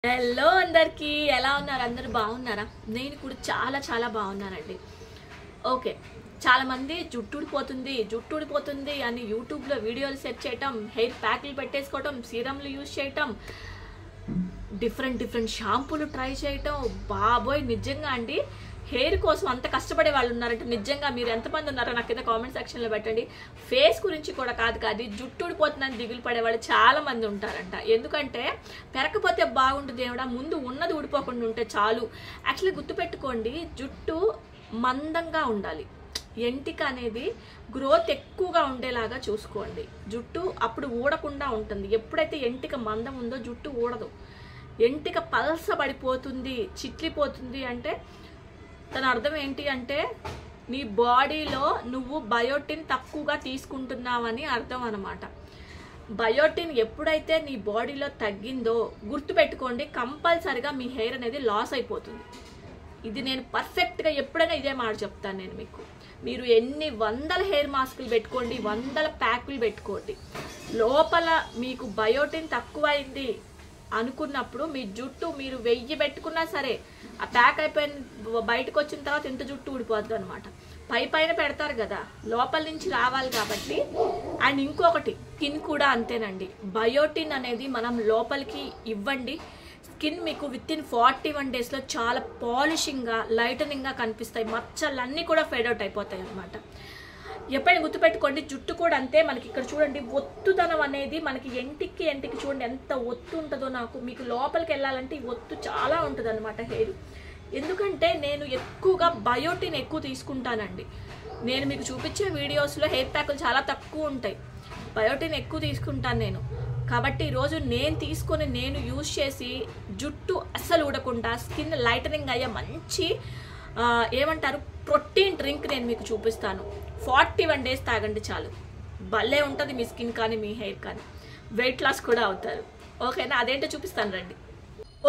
Hello అందరికీ ఎలా ఉన్నారు? అందరూ బాగున్నారా? నేను కూడా చాలా బాగున్నానండి. ఓకే, చాలామంది జుట్టు ఊడిపోతుంది అని యూట్యూబ్లో వీడియోలు సెర్చ్ చేయటం, హెయిర్ ప్యాక్లు పెట్టేసుకోవటం, సీరమ్లు యూజ్ చేయటం, డిఫరెంట్ షాంపూలు ట్రై చేయటం. బాబోయ్, నిజంగా అండి హెయిర్ కోసం అంత కష్టపడే వాళ్ళు ఉన్నారంటే నిజంగా మీరు ఎంతమంది ఉన్నారో నాకు కింద కామెంట్ సెక్షన్లో పెట్టండి. ఫేస్ గురించి కూడా కాదు జుట్టు ఊడిపోతుందని దిగులు పడే వాళ్ళు చాలా మంది ఉంటారంట. ఎందుకంటే పెరకపోతే బాగుంటుంది ఏమిడా, ముందు ఉన్నది ఊడిపోకుండా ఉంటే చాలు. యాక్చువల్లీ గుర్తుపెట్టుకోండి, జుట్టు మందంగా ఉండాలి. ఎంటిక అనేది గ్రోత్ ఎక్కువగా ఉండేలాగా చూసుకోండి. జుట్టు అప్పుడు ఊడకుండా ఉంటుంది. ఎప్పుడైతే ఎంటిక మందం ఉందో జుట్టు ఊడదు. ఎంటిక పలసబడిపోతుంది, చిట్లిపోతుంది అంటే దాని అర్థం ఏంటి అంటే నీ బాడీలో నువ్వు బయోటిన్ తక్కువగా తీసుకుంటున్నావని అర్థం అన్నమాట. బయోటిన్ ఎప్పుడైతే నీ బాడీలో తగ్గిందో గుర్తుపెట్టుకోండి, కంపల్సరిగా మీ హెయిర్ అనేది లాస్ అయిపోతుంది. ఇది నేను పర్ఫెక్ట్గా ఎప్పుడైనా ఇదే మాట చెప్తాను నేను మీకు. మీరు ఎన్ని వందల హెయిర్ మాస్కులు పెట్టుకోండి, వందల ప్యాకులు పెట్టుకోండి, లోపల మీకు బయోటిన్ తక్కువైంది అనుకున్నప్పుడు మీ జుట్టు మీరు 1000 పెట్టుకున్నా సరే ఆ ప్యాక్ అయిపోయిన బయటకు వచ్చిన తర్వాత ఇంత జుట్టు ఊడిపోద్ది అనమాట. పైన పెడతారు కదా, లోపల నుంచి రావాలి కాబట్టి. అండ్ ఇంకొకటి, స్కిన్ కూడా అంతేనండి. బయోటిన్ అనేది మనం లోపలికి ఇవ్వండి, స్కిన్ మీకు విత్ ఇన్ 41 డేస్లో చాలా పాలిషింగ్గా లైటనింగ్గా కనిపిస్తాయి. మచ్చలన్నీ కూడా ఫేడ్ అవుట్ అయిపోతాయి అనమాట. ఎప్పుడైనా గుర్తుపెట్టుకోండి, జుట్టు కూడా అంతే. మనకి ఇక్కడ చూడండి ఒత్తుదనం అనేది మనకి ఎంటికి చూడండి ఎంత ఒత్తు ఉంటుందో. మీకు లోపలికి వెళ్ళాలంటే ఈ ఒత్తు చాలా ఉంటుంది అనమాట హెయిర్. ఎందుకంటే నేను ఎక్కువగా బయోటిన్ ఎక్కువ తీసుకుంటానండి. నేను మీకు చూపించే వీడియోస్లో హెయిర్ ప్యాకులు చాలా తక్కువ ఉంటాయి, బయోటిన్ ఎక్కువ తీసుకుంటాను నేను. కాబట్టి ఈరోజు నేను యూజ్ చేసి జుట్టు అస్సలు ఊడకుండా స్కిన్ లైటనింగ్ అయ్యే మంచి ఏమంటారు ప్రోటీన్ డ్రింక్ నేను మీకు చూపిస్తాను. 41 డేస్ తాగండి చాలు, భలే ఉంటుంది మీ స్కిన్ కానీ మీ హెయిర్ కానీ. వెయిట్ లాస్ కూడా అవుతారు. ఓకేనా? అదేంటో చూపిస్తాను రండి.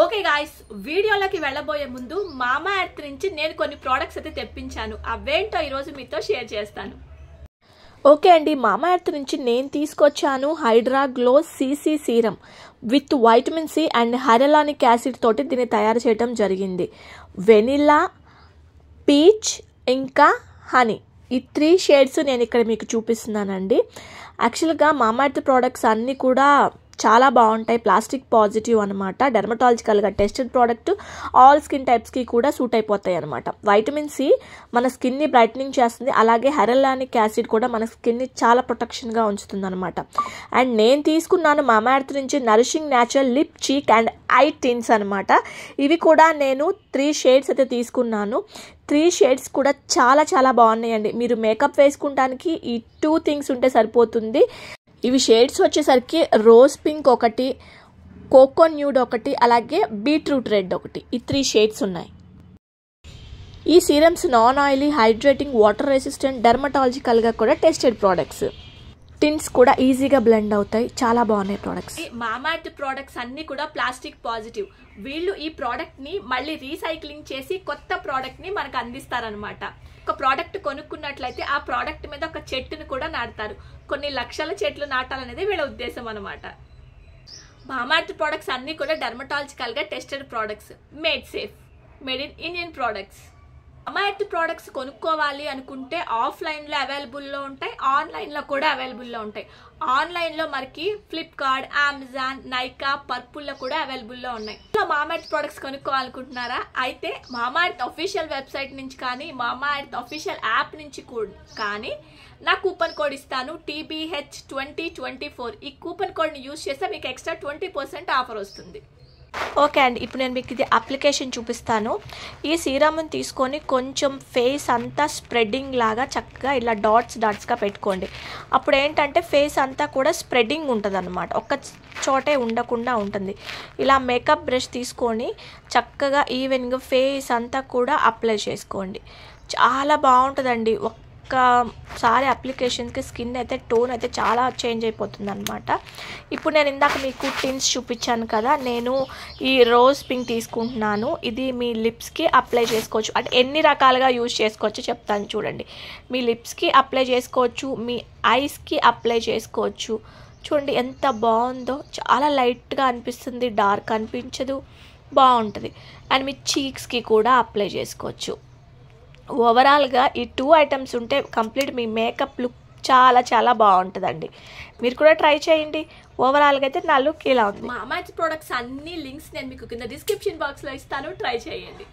ఓకే గాయ్స్, వీడియోలోకి వెళ్ళబోయే ముందు మామా ఎర్త్ నుంచి నేను కొన్ని ప్రోడక్ట్స్ అయితే తెప్పించాను. అవేంటో ఈరోజు మీతో షేర్ చేస్తాను. ఓకే అండి, మామా ఎర్త్ నుంచి నేను తీసుకొచ్చాను Hydra Glow CC serum with vitamin C and hyaluronic acid తోటి దీన్ని తయారు చేయడం జరిగింది. వెనిలా, పీచ్ ఇంకా హనీ, ఈ 3 షేడ్స్ నేను ఇక్కడ మీకు చూపిస్తున్నానండి. యాక్చువల్గా మామా ఎర్త్ ప్రోడక్ట్స్ అన్నీ కూడా చాలా బాగుంటాయి. ప్లాస్టిక్ పాజిటివ్ అనమాట, డెర్మటాలజికల్గా టెస్టెడ్ ప్రోడక్ట్, ఆల్ స్కిన్ టైప్స్కి కూడా సూట్ అయిపోతాయి అనమాట. వైటమిన్ C మన స్కిన్ని బ్రైట్నింగ్ చేస్తుంది, అలాగే హైరలానిక్ యాసిడ్ కూడా మన స్కిన్ని చాలా ప్రొటెక్షన్గా ఉంచుతుంది అనమాట. అండ్ నేను తీసుకున్నాను మామా ఎర్త్ నుంచి nourishing natural lip, cheek and eye tints అనమాట. ఇవి కూడా నేను 3 షేడ్స్ అయితే తీసుకున్నాను. 3 షేడ్స్ కూడా చాలా బాగున్నాయండి. మీరు మేకప్ వేసుకుంటానికి ఈ 2 థింగ్స్ ఉంటే సరిపోతుంది. ఇవి షేడ్స్ వచ్చేసరికి రోజ్ పింక్ ఒకటి, కోకో న్యూడ్ ఒకటి, అలాగే బీట్రూట్ రెడ్ ఒకటి, ఈ 3 షేడ్స్ ఉన్నాయి. ఈ serums non oily, hydrating, water resistant, డెర్మటాలజికల్గా కూడా టెస్టెడ్ ప్రోడక్ట్స్. టిన్స్ కూడా ఈజీగా బ్లెండ్ అవుతాయి. చాలా బాగున్నాయి ప్రోడక్ట్స్. మామా ఎర్త్ ప్రోడక్ట్స్ అన్ని కూడా ప్లాస్టిక్ పాజిటివ్. వీళ్ళు ఈ ప్రోడక్ట్ ని మళ్ళీ రీసైక్లింగ్ చేసి కొత్త ప్రోడక్ట్ ని మనకు అందిస్తారనమాట. ఒక ప్రోడక్ట్ కొనుక్కున్నట్లయితే ఆ ప్రోడక్ట్ మీద ఒక చెట్టును కూడా నాటుతారు. కొన్ని లక్షల చెట్లు నాటాలనేది వీళ్ళ ఉద్దేశం అనమాట. మామా ఎర్త్ ప్రోడక్ట్స్ అన్ని కూడా డెర్మటాలజికల్ గా tested products, made safe, made in Indian products. మామా ఎర్త్ ప్రోడక్ట్స్ కొనుక్కోవాలి అనుకుంటే ఆఫ్లైన్లో అవైలబుల్లో ఉంటాయి, ఆన్లైన్లో కూడా అవైలబుల్లో ఉంటాయి. ఆన్లైన్లో మనకి ఫ్లిప్కార్ట్, అమెజాన్, నైకా, పర్పుల్లో కూడా అవైలబుల్లో ఉన్నాయి. మామా ఎర్త్ ప్రోడక్ట్స్ కొనుక్కోవాలనుకుంటున్నారా? అయితే మామా ఎర్త్ అఫీషియల్ వెబ్సైట్ నుంచి కానీ మామా ఎర్త్ అఫీషియల్ యాప్ నుంచి కానీ నా కూపన్ కోడ్ ఇస్తాను, TBH2024. ఈ కూపన్ కోడ్ని యూజ్ చేస్తే మీకు ఎక్స్ట్రా 20% ఆఫర్ వస్తుంది. ఓకే అండి, ఇప్పుడు నేను మీకు ఇది అప్లికేషన్ చూపిస్తాను. ఈ సీరమ్ని తీసుకొని కొంచెం ఫేస్ అంతా స్ప్రెడ్డింగ్ లాగా చక్కగా ఇలా డాట్స్గా పెట్టుకోండి. అప్పుడు ఏంటంటే ఫేస్ అంతా కూడా స్ప్రెడ్డింగ్ ఉంటుంది అనమాట, ఒక్క చోటే ఉండకుండా ఉంటుంది. ఇలా మేకప్ బ్రష్ తీసుకొని చక్కగా ఈవెన్గా ఫేస్ అంతా కూడా అప్లై చేసుకోండి. చాలా బాగుంటుందండి. ఒక్కసారి అప్లికేషన్కి స్కిన్ అయితే టోన్ అయితే చాలా చేంజ్ అయిపోతుంది అనమాట. ఇప్పుడు నేను ఇందాక మీకు టిన్స్ చూపించాను కదా, నేను ఈ రోజ్ పింక్ తీసుకుంటున్నాను. ఇది మీ లిప్స్కి అప్లై చేసుకోవచ్చు, అంటే ఎన్ని రకాలుగా యూజ్ చేసుకోవచ్చు చెప్తాను చూడండి. మీ లిప్స్కి అప్లై చేసుకోవచ్చు, మీ ఐస్కి అప్లై చేసుకోవచ్చు, చూడండి ఎంత బాగుందో, చాలా లైట్గా అనిపిస్తుంది, డార్క్ అనిపించదు, బాగుంటుంది. అండ్ మీ చీక్స్కి కూడా అప్లై చేసుకోవచ్చు. ఓవరాల్గా ఈ 2 ఐటమ్స్ ఉంటే కంప్లీట్ మీ మేకప్ లుక్ చాలా చాలా బాగుంటుందండి. మీరు కూడా ట్రై చేయండి. ఓవరాల్గా అయితే నా లుక్ ఇలా ఉంది. మా అమ్మాయి ప్రొడక్ట్స్ అన్ని లింక్స్ నేను మీకు కింద డిస్క్రిప్షన్ బాక్స్లో ఇస్తాను, ట్రై చేయండి.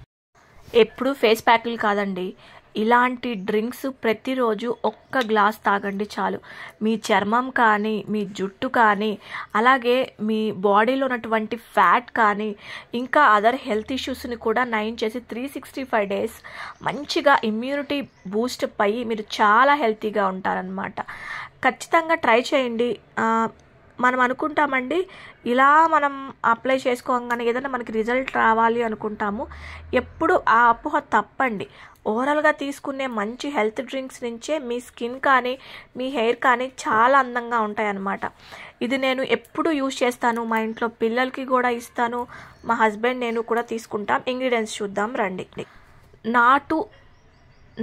ఎప్పుడు ఫేస్ ప్యాక్లు కాదండి, ఇలాంటి డ్రింక్స్ ప్రతిరోజు ఒక్క గ్లాస్ తాగండి చాలు. మీ చర్మం కానీ, మీ జుట్టు కానీ, అలాగే మీ బాడీలో ఉన్నటువంటి ఫ్యాట్ కానీ, ఇంకా అదర్ హెల్త్ ఇష్యూస్ని కూడా నయం చేసి 365 days మంచిగా ఇమ్యూనిటీ బూస్ట్ అయ్యి మీరు చాలా హెల్తీగా ఉంటారనమాట. ఖచ్చితంగా ట్రై చేయండి. మనం అనుకుంటామండి, ఇలా మనం అప్లై చేసుకోగానే ఏదైనా మనకి రిజల్ట్ రావాలి అనుకుంటాము. ఎప్పుడు ఆ అపోహ తప్పండి. ఓవరాల్గా తీసుకునే మంచి హెల్త్ డ్రింక్స్ నుంచే మీ స్కిన్ కానీ, మీ హెయిర్ కానీ చాలా అందంగా ఉంటాయన్నమాట. ఇది నేను ఎప్పుడు యూజ్ చేస్తాను, మా ఇంట్లో పిల్లలకి కూడా ఇస్తాను, మా హస్బెండ్ నేను కూడా తీసుకుంటాం. ఇంగ్రీడియంట్స్ చూద్దాం రండి. నాటు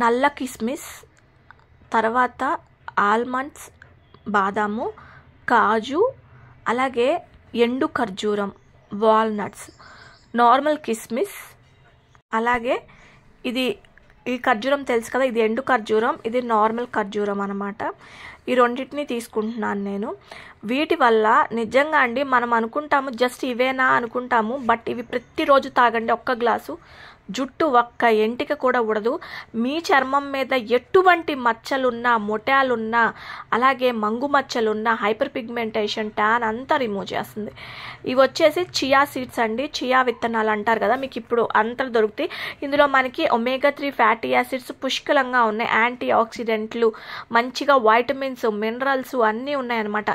నల్ల కిస్మిస్, తర్వాత ఆల్మండ్స్, బాదాము, కాజు, అలాగే ఎండు ఖర్జూరం, వాల్నట్స్, నార్మల్ కిస్మిస్, అలాగే ఈ ఖర్జూరం తెలుసు కదా, ఇది ఎండు ఖర్జూరం, ఇది నార్మల్ ఖర్జూరం అనమాట. ఈ రెండింటిని తీసుకుంటున్నాను నేను. వీటి వల్ల నిజంగా అండి మనం అనుకుంటాము జస్ట్ ఇవేనా అనుకుంటాము, బట్ ఇవి ప్రతిరోజు తాగండి ఒక్క గ్లాసు. జుట్టు ఒక్క ఎంటిక కూడా ఉడదు. మీ చర్మం మీద ఎటువంటి మచ్చలున్నా, మొటాలున్నా, అలాగే మంగు మచ్చలున్నా, హైపర్ పిగ్మెంటేషన్, ట్యాన్ అంతా రిమూవ్ చేస్తుంది. ఇవి వచ్చేసి చియా సీడ్స్ అండి, చియా విత్తనాలు అంటారు కదా, మీకు ఇప్పుడు అంతా దొరుకుతాయి. ఇందులో మనకి ఒమేగా 3 ఫ్యాటీ యాసిడ్స్ పుష్కలంగా ఉన్నాయి, యాంటీ ఆక్సిడెంట్లు, మంచిగా వైటమిన్స్, మినరల్స్ అన్నీ ఉన్నాయన్నమాట.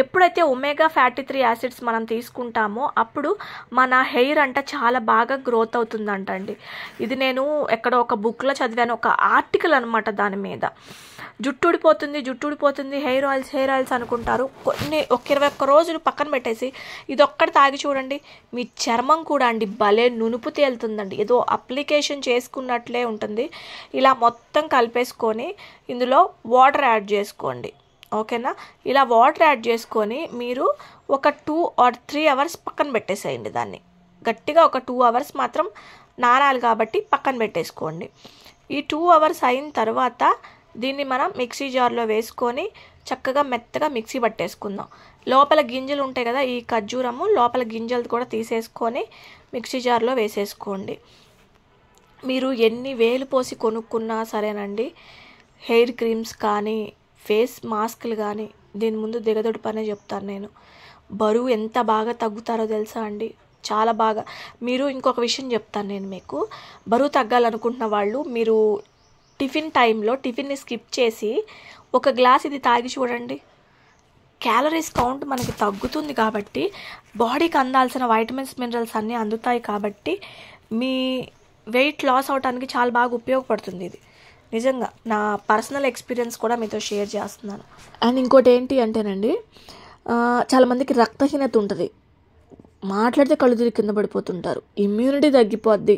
ఎప్పుడైతే ఒమేగా ఫ్యాటీ 3 యాసిడ్స్ మనం తీసుకుంటామో అప్పుడు మన హెయిర్ అంట చాలా బాగా గ్రోత్ అవుతుందంట అండి. ఇది నేను ఎక్కడో ఒక బుక్లో చదివాను, ఒక ఆర్టికల్ అనమాట దాని మీద. జుట్టు ఊడిపోతుంది, హెయిర్ ఆయిల్స్ అనుకుంటారు. ఒక 21 రోజులు పక్కన పెట్టేసి ఇది ఒక్కటి తాగి చూడండి, మీ చర్మం కూడా అండి భలే నునుపు తేలుతుందండి. ఏదో అప్లికేషన్ చేసుకున్నట్లే ఉంటుంది. ఇలా మొత్తం కలిపేసుకొని ఇందులో వాటర్ యాడ్ చేసుకోండి, ఓకేనా. ఇలా వాటర్ యాడ్ చేసుకొని మీరు ఒక 2 or 3 hours పక్కన పెట్టేసేయండి. దాన్ని గట్టిగా ఒక 2 hours మాత్రం నానాలి కాబట్టి పక్కన పెట్టేసుకోండి. ఈ 2 hours అయిన తర్వాత దీన్ని మనం మిక్సీ జార్లో వేసుకొని చక్కగా మెత్తగా మిక్సీ పట్టేసుకుందాం. లోపల గింజలు ఉంటాయి కదా, ఈ ఖర్జూరము లోపల గింజలు కూడా తీసేసుకొని మిక్సీ జార్లో వేసేసుకోండి. మీరు ఎన్ని వేలు పోసి కొనుక్కున్నా సరేనండి, హెయిర్ క్రీమ్స్ కానీ, ఫేస్ మాస్క్లు కానీ దీని ముందు దిగదొడి పనే చెప్తాను నేను. బరువు ఎంత బాగా తగ్గుతారో తెలుసా అండి, చాలా బాగా. మీరు ఇంకొక విషయం చెప్తాను నేను మీకు. బరువు తగ్గాలనుకుంటున్న వాళ్ళు మీరు టిఫిన్ టైంలో టిఫిన్ని స్కిప్ చేసి ఒక గ్లాస్ ఇది తాగి చూడండి. క్యాలరీస్ కౌంట్ మనకి తగ్గుతుంది కాబట్టి, బాడీకి అందాల్సిన వైటమిన్స్, మినరల్స్ అన్నీ అందుతాయి కాబట్టి మీ వెయిట్ లాస్ అవడానికి చాలా బాగా ఉపయోగపడుతుంది ఇది. నిజంగా నా పర్సనల్ ఎక్స్పీరియన్స్ కూడా మీతో షేర్ చేస్తున్నాను. అండ్ ఇంకోటి ఏంటి అంటేనండి, చాలామందికి రక్తహీనత ఉంటుంది, మాట్లాడితే కళ్ళు తిరిగి కింద పడిపోతుంటారు, ఇమ్యూనిటీ తగ్గిపోద్ది,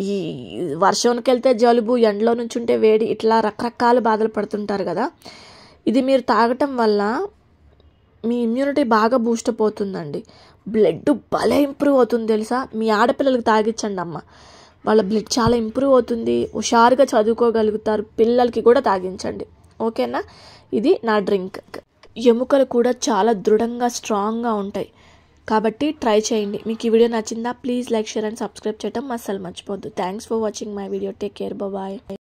ఈ వర్షంకి వెళ్తే జలుబు, ఎండలో నుంచి ఉంటే వేడి, ఇట్లా రకరకాల బాధలు పడుతుంటారు కదా. ఇది మీరు తాగటం వల్ల మీ ఇమ్యూనిటీ బాగా బూస్టప్ అవుతుందండి. బ్లడ్ భలే ఇంప్రూవ్ అవుతుంది తెలుసా. మీ ఆడపిల్లలకి తాగించండి అమ్మ, వాళ్ళ బ్లడ్ చాలా ఇంప్రూవ్ అవుతుంది, హుషారుగా చదువుకోగలుగుతారు. పిల్లలకి కూడా తాగించండి, ఓకేనా. ఇది నా డ్రింక్. ఎముకలు కూడా చాలా దృఢంగా, స్ట్రాంగ్గా ఉంటాయి కాబట్టి ట్రై చేయండి. మీకు ఈ వీడియో నచ్చిందా? Please like, share and subscribe చేయడం అస్సలు మర్చిపోద్దు. Thanks for watching my video. Take care, bye.